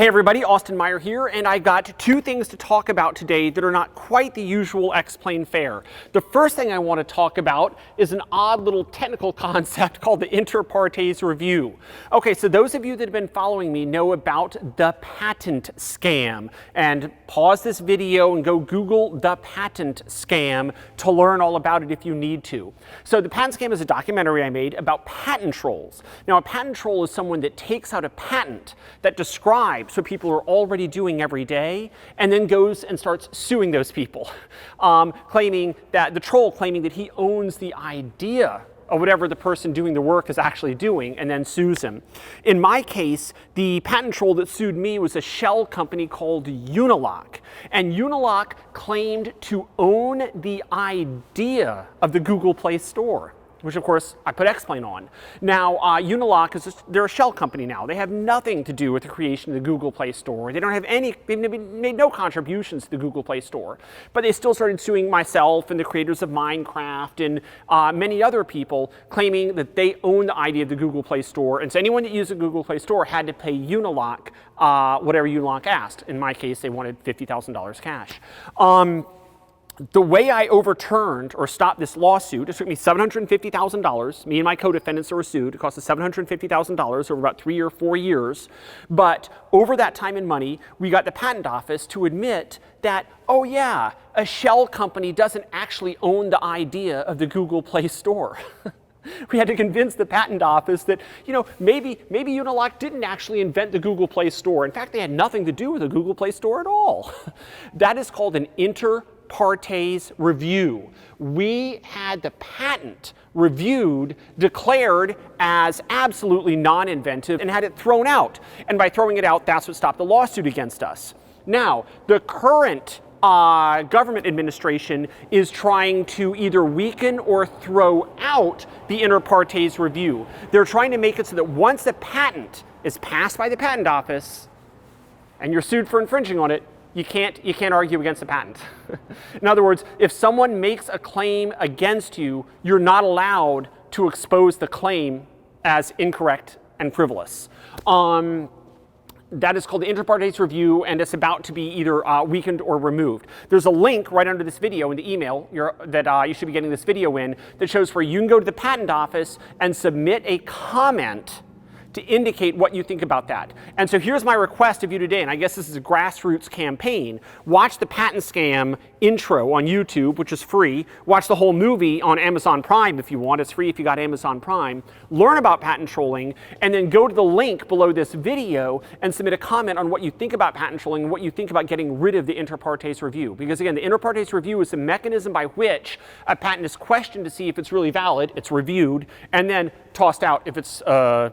Hey everybody, Austin Meyer here, and I got two things to talk about today that are not quite the usual X-Plane fare. The first thing I want to talk about is an odd little technical concept called the inter partes review. Okay, so those of you that have been following me know about the patent scam, and pause this video and go Google the patent scam to learn all about it if you need to. So the patent scam is a documentary I made about patent trolls. Now a patent troll is someone that takes out a patent that describes what people are already doing every day, and then goes and starts suing those people, claiming that the troll claiming that he owns the idea of whatever the person doing the work is actually doing, and then sues him. In my case, the patent troll that sued me was a shell company called Unilock, and Unilock claimed to own the idea of the Google Play Store, which of course I put X-Plane on. Now Unilock they're a shell company now. They have nothing to do with the creation of the Google Play Store. They don't have they've made no contributions to the Google Play Store. But they still started suing myself and the creators of Minecraft and many other people, claiming that they own the idea of the Google Play Store. And so anyone that used the Google Play Store had to pay Unilock whatever Unilock asked. In my case, they wanted $50,000 cash. The way I overturned or stopped this lawsuit, it took me $750,000. Me and my co-defendants were sued. It cost us $750,000 over about 3 or 4 years. But over that time and money, we got the patent office to admit that, oh yeah, a shell company doesn't actually own the idea of the Google Play Store. We had to convince the patent office that, you know, maybe Unilock didn't actually invent the Google Play Store. In fact, they had nothing to do with the Google Play Store at all. That is called an inter partes review. We had the patent reviewed, declared as absolutely non-inventive, and had it thrown out. And by throwing it out, that's what stopped the lawsuit against us. Now, the current government administration is trying to either weaken or throw out the inter partes review. They're trying to make it so that once the patent is passed by the patent office and you're sued for infringing on it, you can't argue against the patent. In other words, if someone makes a claim against you, you're not allowed to expose the claim as incorrect and frivolous. That is called the inter partes review, and it's about to be either weakened or removed. There's a link right under this video in the email that you should be getting this video in that shows where you can go to the patent office and submit a comment to indicate what you think about that. And so here's my request of you today, and I guess this is a grassroots campaign. Watch the patent scam intro on YouTube, which is free. Watch the whole movie on Amazon Prime if you want. It's free if you got Amazon Prime. Learn about patent trolling, and then go to the link below this video and submit a comment on what you think about patent trolling and what you think about getting rid of the inter partes review. Because again, the inter partes review is the mechanism by which a patent is questioned to see if it's really valid, it's reviewed, and then tossed out if it's a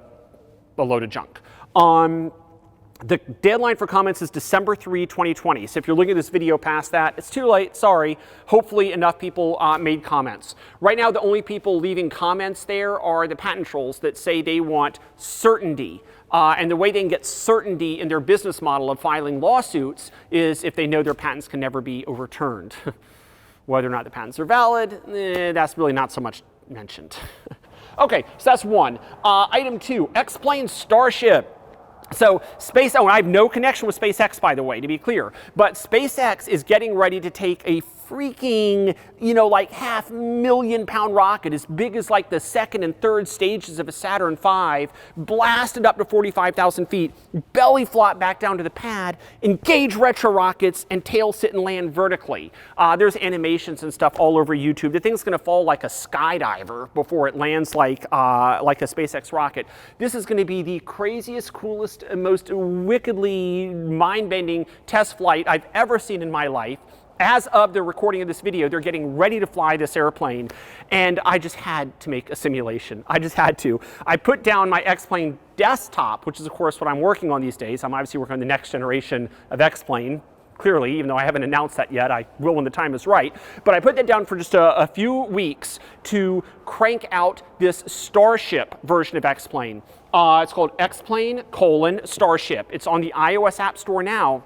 load of junk. The deadline for comments is December 3, 2020. So if you're looking at this video past that, it's too late, sorry. Hopefully enough people made comments. Right now, the only people leaving comments there are the patent trolls that say they want certainty. And the way they can get certainty in their business model of filing lawsuits is if they know their patents can never be overturned. Whether or not the patents are valid, that's really not so much mentioned. Okay, so that's one. Item 2, X-Plane Starship. So I have no connection with SpaceX, by the way, to be clear. But SpaceX is getting ready to take a freaking, like $500,000 rocket as big as like the second and third stages of a Saturn V, blasted up to 45,000 feet, belly flop back down to the pad, engage retro rockets, and tail sit and land vertically. There's animations and stuff all over YouTube. The thing's going to fall like a skydiver before it lands like a SpaceX rocket. This is going to be the craziest, coolest, most wickedly mind-bending test flight I've ever seen in my life. As of the recording of this video, they're getting ready to fly this airplane, and I just had to make a simulation. I just had to. I put down my X-Plane desktop, which is of course what I'm working on these days. I'm obviously working on the next generation of X-Plane. Clearly, even though I haven't announced that yet, I will when the time is right. But I put that down for just a few weeks to crank out this Starship version of X-Plane. It's called X-Plane: Starship. It's on the iOS App Store now.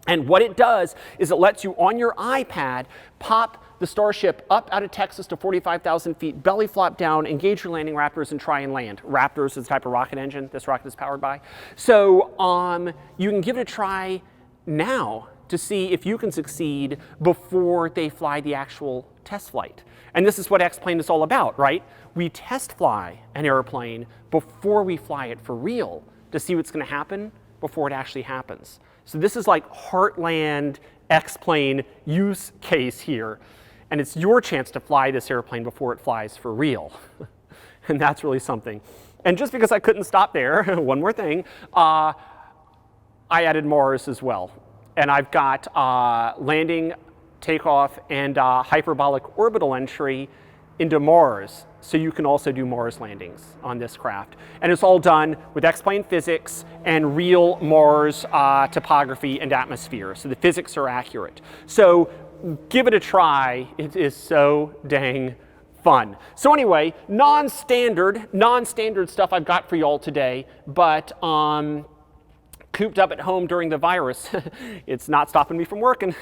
And what it does is it lets you on your iPad pop the Starship up out of Texas to 45,000 feet, belly flop down, engage your landing Raptors, and try and land. Raptors is the type of rocket engine this rocket is powered by. So you can give it a try now to see if you can succeed before they fly the actual test flight. And this is what X-Plane is all about, right? We test fly an airplane before we fly it for real to see what's going to happen before it actually happens. So this is like heartland X-Plane use case here. And it's your chance to fly this airplane before it flies for real. And that's really something. And just because I couldn't stop there, one more thing, I added Mars as well. And I've got landing, takeoff, and hyperbolic orbital entry into Mars, so you can also do Mars landings on this craft. And it's all done with X-plane physics and real Mars topography and atmosphere, so the physics are accurate. So give it a try. It is so dang fun. So anyway, non-standard stuff I've got for you all today, but cooped up at home during the virus, it's not stopping me from working.